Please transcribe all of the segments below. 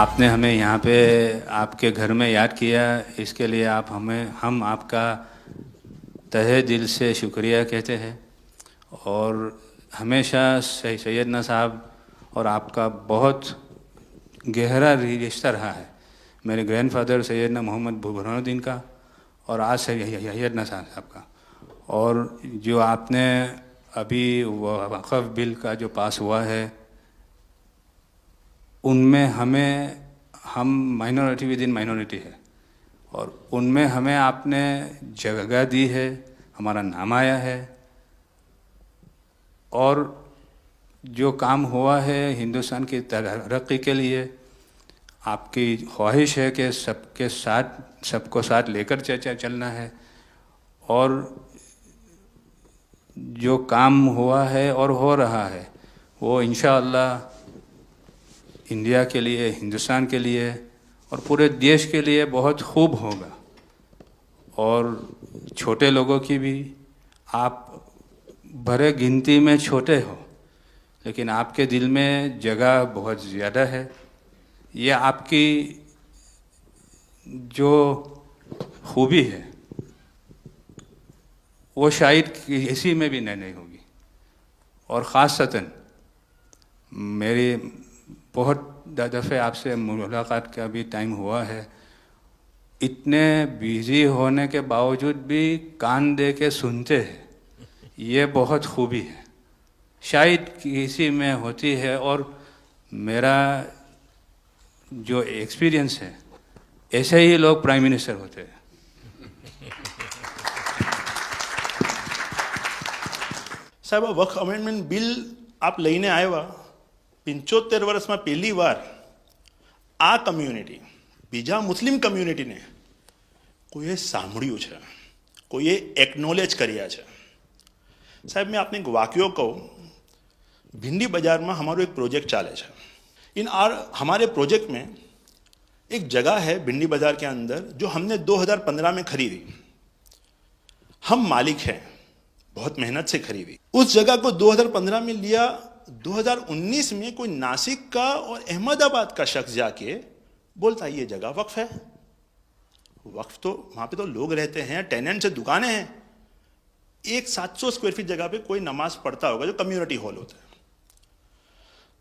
आपने हमें यहाँ पे आपके घर में याद किया, इसके लिए हम आपका तहे दिल से शुक्रिया कहते हैं। और हमेशा सैयदना साहब और आपका बहुत गहरा रिश्ता रहा है, मेरे ग्रैंडफादर सैयदना मोहम्मद बुरहानुद्दीन का और आज सैयदना साहब का। और जो आपने अभी वक़फ़ बिल का जो पास हुआ है, उनमें हम माइनॉरिटी विद इन माइनॉरिटी है, और उनमें हमें आपने जगह दी है, हमारा नाम आया है। और जो काम हुआ है हिंदुस्तान की तरक्की के लिए, आपकी ख्वाहिश है कि सबको साथ लेकर चलना है। और जो काम हुआ है और हो रहा है वो इंशाअल्लाह इंडिया के लिए, हिंदुस्तान के लिए और पूरे देश के लिए बहुत खूब होगा। और छोटे लोगों की भी, आप भरे गिनती में छोटे हो लेकिन आपके दिल में जगह बहुत ज़्यादा है। ये आपकी जो खूबी है वो शायद किसी में भी नहीं होगी। और ख़ासतन मेरी बहुत दफ़े आपसे मुलाकात का भी टाइम हुआ है, इतने बिज़ी होने के बावजूद भी कान दे के सुनते हैं, ये बहुत खूबी है, शायद किसी में होती है। और मेरा जो एक्सपीरियंस है, ऐसे ही लोग प्राइम मिनिस्टर होते हैं। साहब, वक्फ अमेंडमेंट बिल आप લઈને આવ્યા 75 વર્ષમાં પહેલી વાર આ કમ્યુનિટી, બીજા મુસ્લિમ કમ્યુનિટીને કોઈએ સાંભળ્યું છે, કોઈએ एक्नॉलेज કર્યા છે। સાહેબ, मैं आपने एक वाक्य कहूँ, भिंडी बाजार में हमारो एक प्रोजेक्ट चाले है। हमारे प्रोजेक्ट में एक जगह है भिंडी बाजार के अंदर जो हमने 2015 में खरीदी। हम मालिक हैं, बहुत मेहनत से खरीदी। उस जगह को 2015 में लिया, 2019 में कोई नासिक का और अहमदाबाद का शख्स जाके बोलता ये जगह वक्फ है। वक्फ तो वहाँ पे तो लोग रहते हैं, टेनेंट्स है, दुकानें हैं। एक 700 स्क्वायर फीट जगह पे कोई नमाज पढ़ता होगा जो कम्युनिटी हॉल होता है।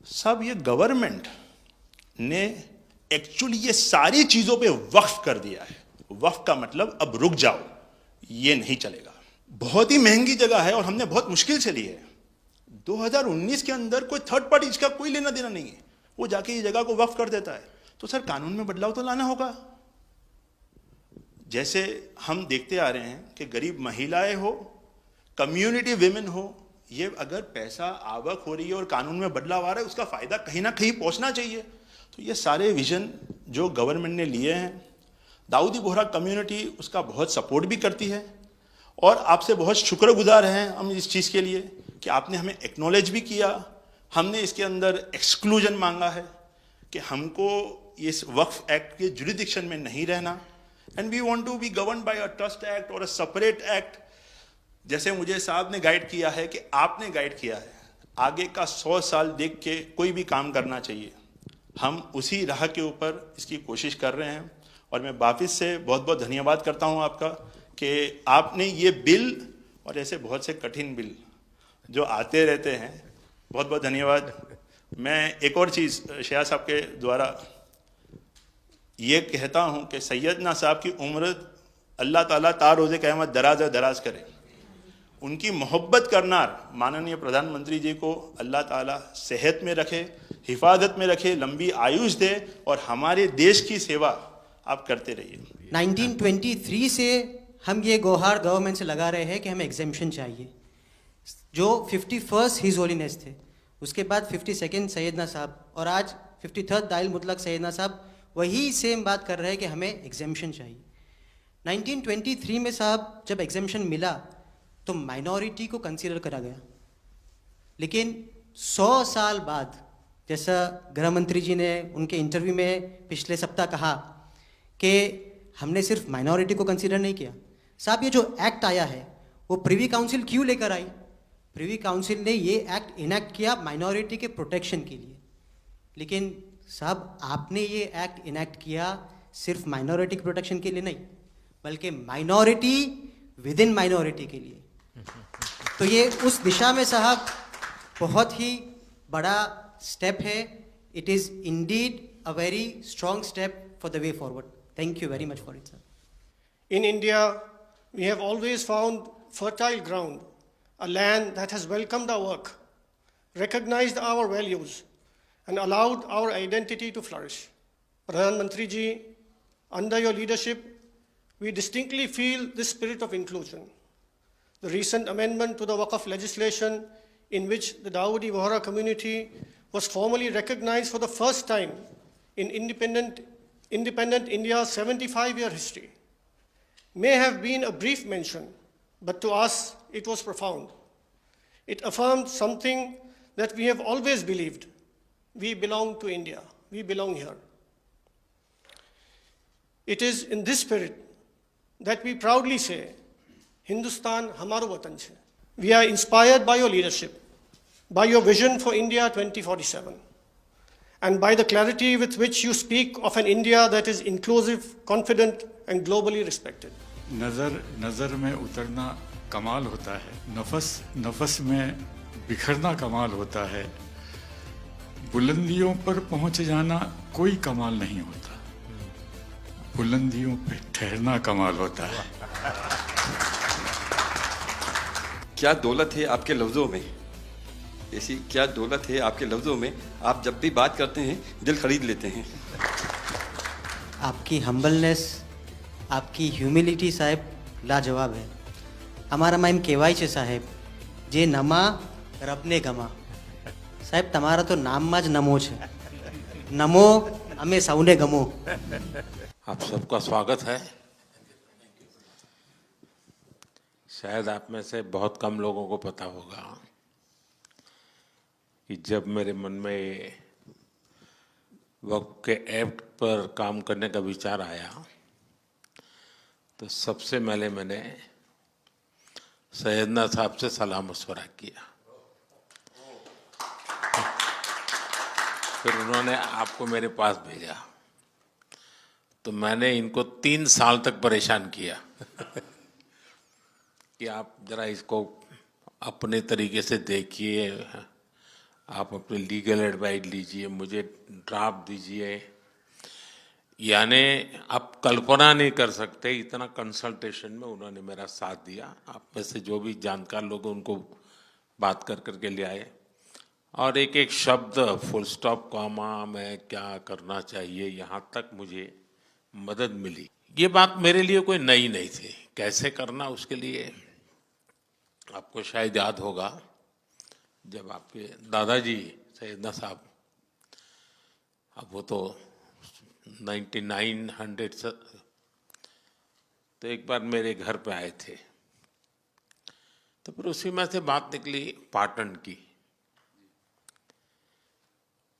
सब ये गवर्नमेंट ने एक्चुअली ये सारी चीज़ों पे वक्फ कर दिया है। वक्फ का मतलब अब रुक जाओ, ये नहीं चलेगा। बहुत ही महंगी जगह है और हमने बहुत मुश्किल से ली है। 2019 के अंदर कोई थर्ड पार्टी, इसका कोई लेना देना नहीं है, वो जाके ये जगह को वक्फ कर देता है। तो सर, कानून में बदलाव तो लाना होगा। जैसे हम देखते आ रहे हैं कि गरीब महिलाएं हो, कम्युनिटी विमेन हो, ये अगर पैसा आवक हो रही है और कानून में बदलाव आ रहा है, उसका फायदा कहीं ना कहीं पहुंचना चाहिए। तो ये सारे विजन जो गवर्नमेंट ने लिए हैं, दाऊदी बोहरा कम्युनिटी उसका बहुत सपोर्ट भी करती है। और आपसे बहुत शुक्रगुजार हैं हम इस चीज़ के लिए कि आपने हमें एक्नॉलेज भी किया। हमने इसके अंदर एक्सक्लूजन मांगा है कि हमको इस वक्फ एक्ट के जुरिडिक्शन में नहीं रहना, and we want to be govern by a trust act or a separate act. जैसे मुझे साहब ने गाइड किया है कि आपने गाइड किया है, आगे का 100 साल देख के कोई भी काम करना चाहिए। हम उसी राह के ऊपर इसकी कोशिश कर रहे हैं। और मैं वापस से बहुत बहुत धन्यवाद करता हूं आपका कि आपने ये बिल और ऐसे बहुत से कठिन बिल जो आते रहते हैं, बहुत बहुत धन्यवाद। मैं एक और चीज़ शाह साहब के द्वारा ये कहता हूँ कि सैयदना साहब की उम्र अल्लाह ताला तार रोज़े क़यामत दराज करे। उनकी मोहब्बत करनार माननीय प्रधानमंत्री जी को अल्लाह ताला सेहत में रखे, हिफाजत में रखे, लंबी आयुष दे और हमारे देश की सेवा आप करते रहिए। 1923 से हम ये गुहार गवर्नमेंट से लगा रहे हैं कि हमें एग्जेम्पशन चाहिए। जो 51st हिज होलीनेस थे, उसके बाद 52nd सैयदना साहब और आज 53rd दाइल मुतलक सैयदना साहब वही सेम बात कर रहे हैं कि हमें एग्जेम्पशन चाहिए। 1923 में साहब जब एग्जेम्पशन मिला तो माइनॉरिटी को कंसीडर करा गया। लेकिन 100 साल बाद, जैसा गृह मंत्री जी ने उनके इंटरव्यू में पिछले सप्ताह कहा कि हमने सिर्फ माइनॉरिटी को कंसीडर नहीं किया। साहब, ये जो एक्ट आया है वो प्रिवी काउंसिल क्यों लेकर आई? प्रिवी काउंसिल ने ये एक्ट इनैक्ट किया माइनॉरिटी के प्रोटेक्शन के लिए। लेकिन साहब, आपने ये एक्ट इनैक्ट किया सिर्फ माइनॉरिटी के प्रोटेक्शन के लिए नहीं, बल्कि माइनॉरिटी विद इन माइनॉरिटी के लिए। तो ये उस दिशा में साहब बहुत ही बड़ा स्टेप है। It is indeed a very strong step for the way forward. Thank you very much for it sir. In India, we have always found fertile ground, a land that has welcomed our work, recognized our values, and allowed our identity to flourish. Pradhan Mantri ji, under your leadership, we distinctly feel this spirit of inclusion. The recent amendment to the Waqf legislation, in which the Dawoodi Bohra community was formally recognized for the first time in independent India's 75-year history, may have been a brief mention, but to us it was profound. It affirmed something that we have always believed. We belong to India. We belong here. It is in this spirit that we proudly say, Hindustan hamaro watan chhe. We are inspired by your leadership, by your vision for India 2047, and by the clarity with which you speak of an India that is inclusive, confident, and globally respected. नजर में उतरना कमाल होता है, नफस में बिखरना कमाल होता है, बुलंदियों पर पहुंच जाना कोई कमाल नहीं होता, बुलंदियों पे ठहरना कमाल होता है। क्या दौलत है आपके लफ्ज़ों में, ऐसी क्या दौलत है आपके लफ्ज़ों में, आप जब भी बात करते हैं दिल खरीद लेते हैं। आपकी हम्बलनेस, आपकी ह्यूमिलिटी साहेब लाजवाब है। हमारा माइम केवाय છે સાહેબ, જે નમા રબને ગમા। સાહેબ, તમારા તો નામમાં જ નમો છે, નમો અમે સૌને ગમો। आप सबका स्वागत है। शायद आप में से बहुत कम लोगों को पता होगा कि जब मेरे मन में वक्फ के एक्ट पर काम करने का विचार आया तो सबसे पहले मैंने सैयदना साहब से सलाह मशवरा किया, फिर उन्होंने आपको मेरे पास भेजा, तो मैंने इनको 3 साल तक परेशान किया कि आप जरा इसको अपने तरीके से देखिए, आप अपने लीगल एडवाइस लीजिए, मुझे ड्राफ्ट दीजिए। यानी आप कल्पना नहीं कर सकते इतना कंसल्टेशन में उन्होंने मेरा साथ दिया। आप में से जो भी जानकार लोग उनको बात कर करके ले आए, और एक एक शब्द, फुल स्टॉप, कॉमा में क्या करना चाहिए, यहाँ तक मुझे मदद मिली। ये बात मेरे लिए कोई नई नहीं थी, कैसे करना उसके लिए आपको शायद याद होगा जब आपके दादाजी सैयदना साहब, अब वो तो 1900 से, तो एक बार मेरे घर पे आए थे, तो फिर उसी में से बात निकली पाटन की।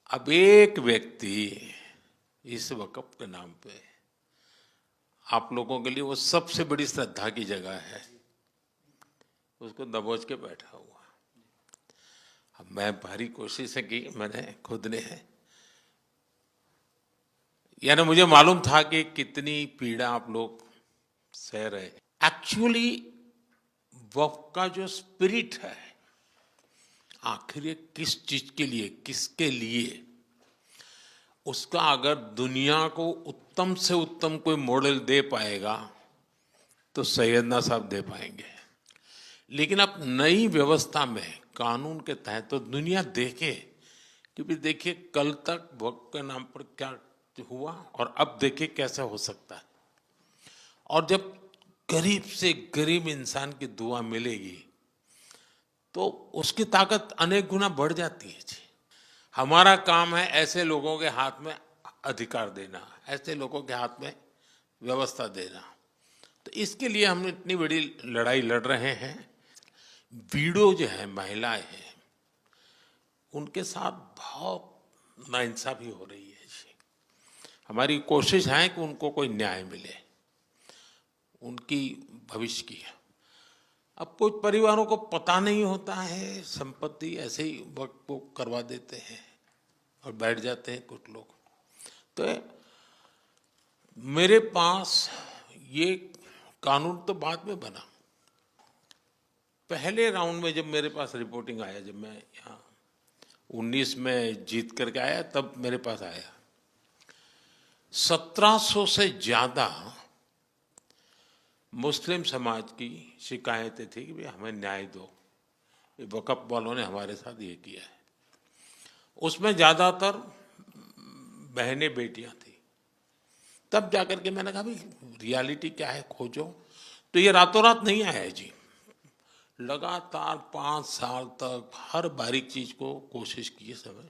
अब एक व्यक्ति इस वक़्फ़ के नाम पे आप लोगों के लिए वो सबसे बड़ी श्रद्धा की जगह है, उसको दबोच के बैठा हुआ। अब मैं भारी कोशिश की मैंने खुद ने है, यानी मुझे मालूम था कि कितनी पीड़ा आप लोग सह रहे। एक्चुअली वक्फ का जो स्पिरिट है, आखिर ये किस चीज के लिए, किसके लिए, उसका अगर दुनिया को उत्तम से उत्तम कोई मॉडल दे पाएगा तो सैयदना साहब दे पाएंगे। लेकिन अब नई व्यवस्था में कानून के तहत तो दुनिया देखे कि भी देखिए कल तक वक्फ के नाम पर क्या हुआ और अब देखिए कैसे हो सकता है। और जब गरीब से गरीब इंसान की दुआ मिलेगी तो उसकी ताकत अनेक गुना बढ़ जाती है। जी, हमारा काम है ऐसे लोगों के हाथ में अधिकार देना, ऐसे लोगों के हाथ में व्यवस्था देना। तो इसके लिए हम इतनी बड़ी लड़ाई लड़ रहे हैं वीडो जो है, महिलाएं हैं, उनके साथ बहुत नाइंसाफी हो रही है जी। हमारी कोशिश है कि उनको कोई न्याय मिले, उनकी भविष्य की। अब कुछ परिवारों को पता नहीं होता है, संपत्ति ऐसे ही वक्त को करवा देते हैं और बैठ जाते हैं कुछ लोग। तो मेरे पास ये कानून तो बाद में बना, पहले राउंड में जब मेरे पास रिपोर्टिंग आया, जब मैं यहाँ 19 में जीत करके आया, तब मेरे पास आया 1700 से ज्यादा मुस्लिम समाज की शिकायतें थी कि भाई हमें न्याय दो, ये वक़्फ़ वालों ने हमारे साथ ये किया है। उसमें ज़्यादातर बहनें बेटियां थी। तब जाकर के मैंने कहा भाई रियलिटी क्या है, खोजो। तो ये रातों रात नहीं आया है जी, लगातार 5 साल तक हर बारीक चीज़ को कोशिश की समय।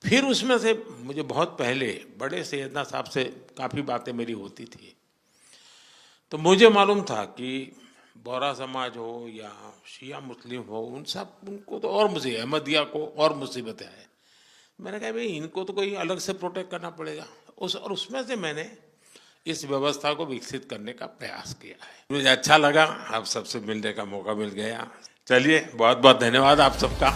फिर उसमें से मुझे बहुत पहले बड़े सैयदना साहब से काफ़ी बातें मेरी होती थी, तो मुझे मालूम था कि बोहरा समाज हो या शिया मुस्लिम हो, उनको तो और मुझे अहमदिया को और मुसीबतें हैं। मैंने कहा भाई इनको तो कोई अलग से प्रोटेक्ट करना पड़ेगा, और उसमें से मैंने इस व्यवस्था को विकसित करने का प्रयास किया है। मुझे अच्छा लगा, आप सबसे मिलने का मौका मिल गया। चलिए, बहुत बहुत धन्यवाद आप सबका।